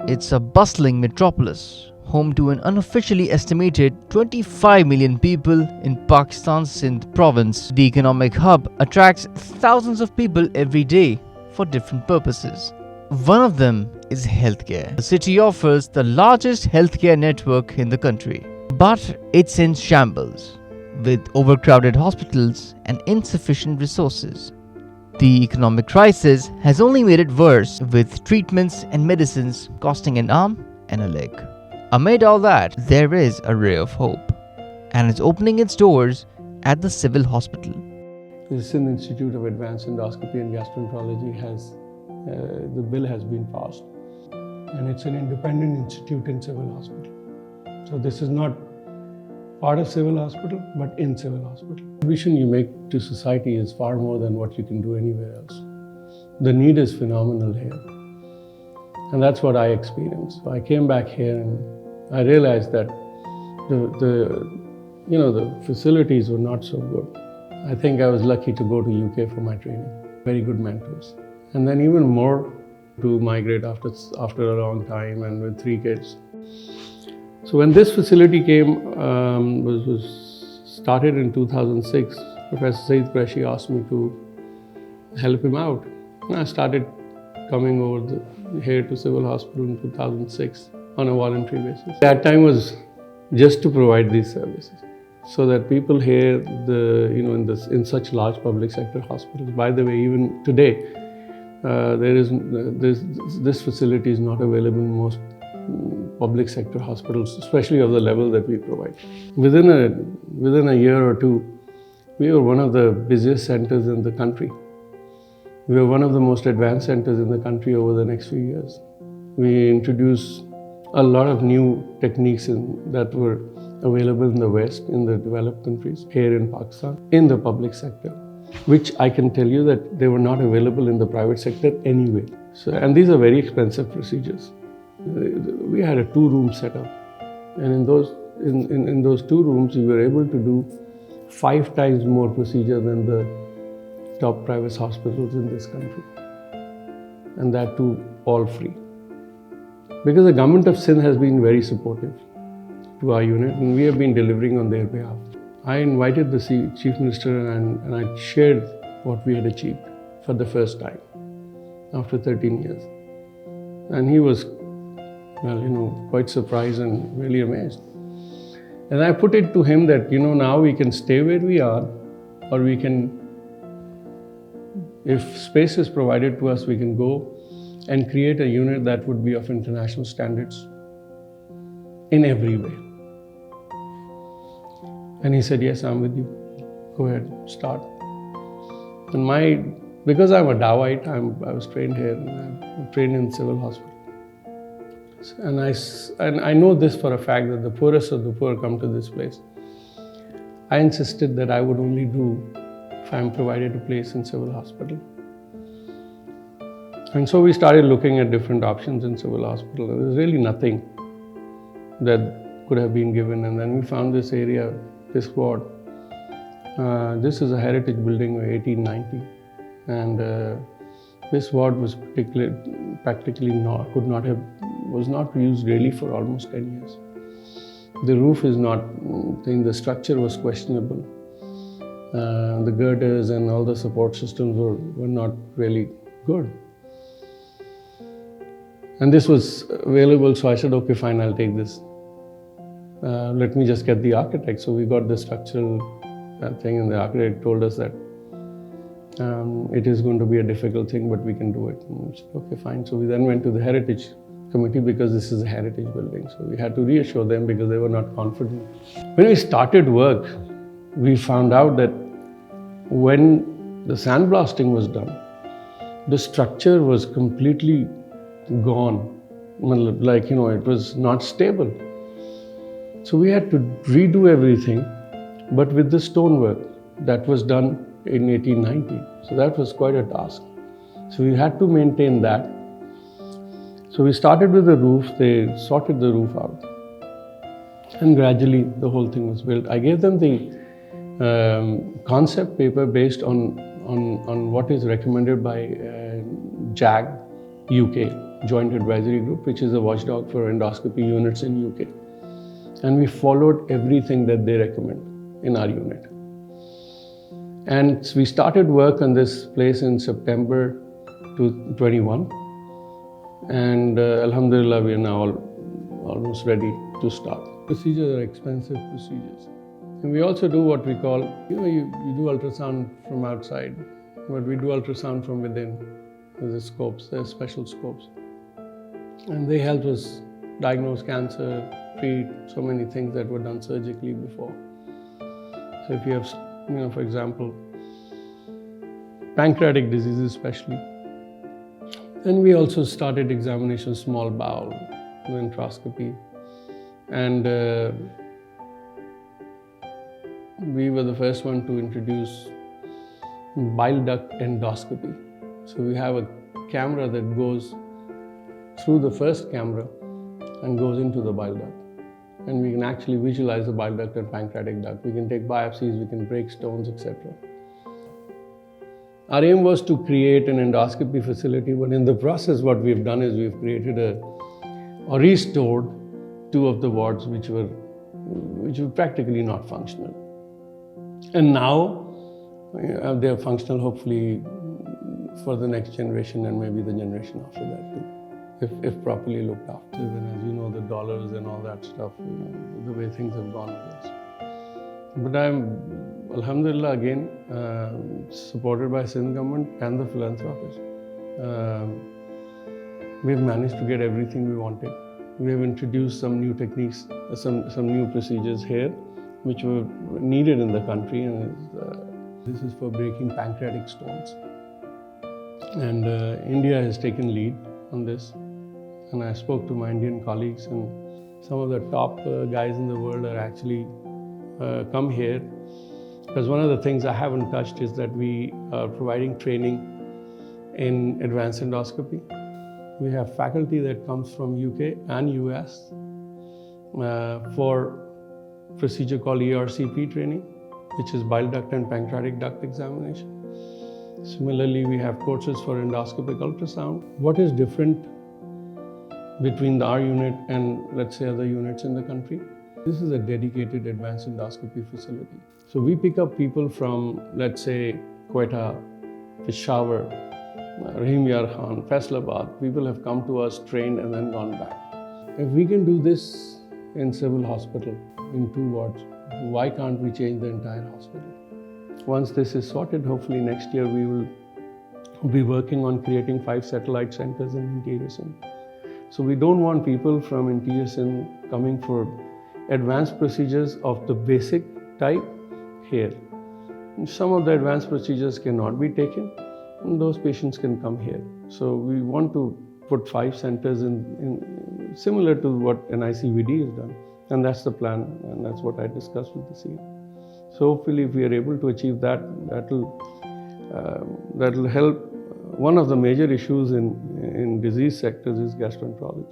It's a bustling metropolis, home to an unofficially estimated 25 million people in Pakistan's Sindh province. The economic hub attracts thousands of people every day for different purposes. One of them is healthcare. The city offers the largest healthcare network in the country, but it's in shambles, with overcrowded hospitals and insufficient resources. The economic crisis has only made it worse, with treatments and medicines costing an arm and a leg. Amid all that, there is a ray of hope, and it's opening its doors at the civil hospital. The Sindh Institute of Advanced Endoscopy and Gastroenterology the bill has been passed, and it's an independent institute in civil hospital. So this is not part of civil hospital, but in civil hospital. The contribution you make to society is far more than what you can do anywhere else. The need is phenomenal here, and that's what I experienced. I came back here and I realized that the facilities were not so good. I think I was lucky to go to UK for my training. Very good mentors, and then even more to migrate after a long time and with 3 kids. So when this facility was started in 2006, Professor Saeed Qureshi asked me to help him out. And I started coming over here to Civil Hospital in 2006 on a voluntary basis. That time was just to provide these services, so that people here, in such large public sector hospitals. By the way, even today, this facility is not available in most public sector hospitals, especially of the level that we provide. Within a year or two, we were one of the busiest centers in the country. We were one of the most advanced centers in the country over the next few years. We introduced a lot of new techniques that were available in the West, in the developed countries, here in Pakistan, in the public sector, which I can tell you that they were not available in the private sector anyway. And these are very expensive procedures. We had a 2-room setup, and in those 2 rooms, we were able to do 5 times more procedure than the top private hospitals in this country, and that too all free. Because the government of Sindh has been very supportive to our unit, and we have been delivering on their behalf. I invited the Chief Minister and I shared what we had achieved for the first time after 13 years, and he was quite surprised and really amazed. And I put it to him that, now we can stay where we are, or we can, if space is provided to us, we can go and create a unit that would be of international standards in every way. And he said, yes, I'm with you. Go ahead, start. And because I'm a Dawite, I was trained here, and I'm trained in civil hospital. And I know this for a fact, that the poorest of the poor come to this place. I insisted that I would only do if I'm provided a place in civil hospital. And so we started looking at different options in civil hospital. There was really nothing that could have been given. And then we found this area, this ward. This is a heritage building of 1890. And this ward was was not used really for almost 10 years. The roof the structure was questionable. The girders and all the support systems were not really good. And this was available, so I said, okay, fine, I'll take this. Let me just get the architect. So we got the structural thing, and the architect told us that it is going to be a difficult thing, but we can do it. And we said, okay, fine. So we then went to the heritage committee, because this is a heritage building. So we had to reassure them because they were not confident. When we started work, we found out that when the sandblasting was done, the structure was completely gone. It was not stable. So we had to redo everything, but with the stonework that was done in 1890. So that was quite a task. So we had to maintain that. So we started with the roof. They sorted the roof out, and gradually the whole thing was built. I gave them the concept paper based on on what is recommended by JAG UK, Joint Advisory Group, which is a watchdog for endoscopy units in UK. And we followed everything that they recommend in our unit. And we started work on this place in September 2021. And Alhamdulillah, we are now almost ready to start. Procedures are expensive procedures. And we also do what we call, you do ultrasound from outside, but we do ultrasound from within. There's scopes, there's special scopes. And they help us diagnose cancer, treat so many things that were done surgically before. So if you have, for example, pancreatic diseases especially. Then we also started examination small bowel, ventroscopy. And we were the first one to introduce bile duct endoscopy. So we have a camera that goes through the first camera and goes into the bile duct. And we can actually visualize the bile duct and pancreatic duct. We can take biopsies, we can break stones, etc. Our aim was to create an endoscopy facility, but in the process what we've done is we've created or restored two of the wards which were practically not functional. And now they are functional, hopefully, for the next generation and maybe the generation after that too, if properly looked after. And as you know, the dollars and all that stuff, the way things have gone with this. But I'm, Alhamdulillah, again, supported by Sindh government and the philanthropists. We've managed to get everything we wanted. We have introduced some new techniques, some new procedures here, which were needed in the country. And this is for breaking pancreatic stones. And India has taken lead on this. And I spoke to my Indian colleagues, and some of the top guys in the world are actually come here. Because one of the things I haven't touched is that we are providing training in advanced endoscopy. We have faculty that comes from UK and US for procedure called ERCP training, which is bile duct and pancreatic duct examination. Similarly, we have courses for endoscopic ultrasound. What is different between our unit and, let's say, other units in the country? This is a dedicated advanced endoscopy facility. So we pick up people from, let's say, Quetta, Peshawar, Rahim Yar Khan, Faisalabad. People have come to us, trained, and then gone back. If we can do this in civil hospital, in 2 wards, why can't we change the entire hospital? Once this is sorted, hopefully next year we will be working on creating 5 satellite centers in interior Sindh. So we don't want people from interior Sindh coming for advanced procedures of the basic type here. And some of the advanced procedures cannot be taken, and those patients can come here. So we want to put 5 centers in similar to what NICVD has done. And that's the plan, and that's what I discussed with the CEO. So hopefully if we are able to achieve that, that'll help. One of the major issues in disease sectors is gastroenterology.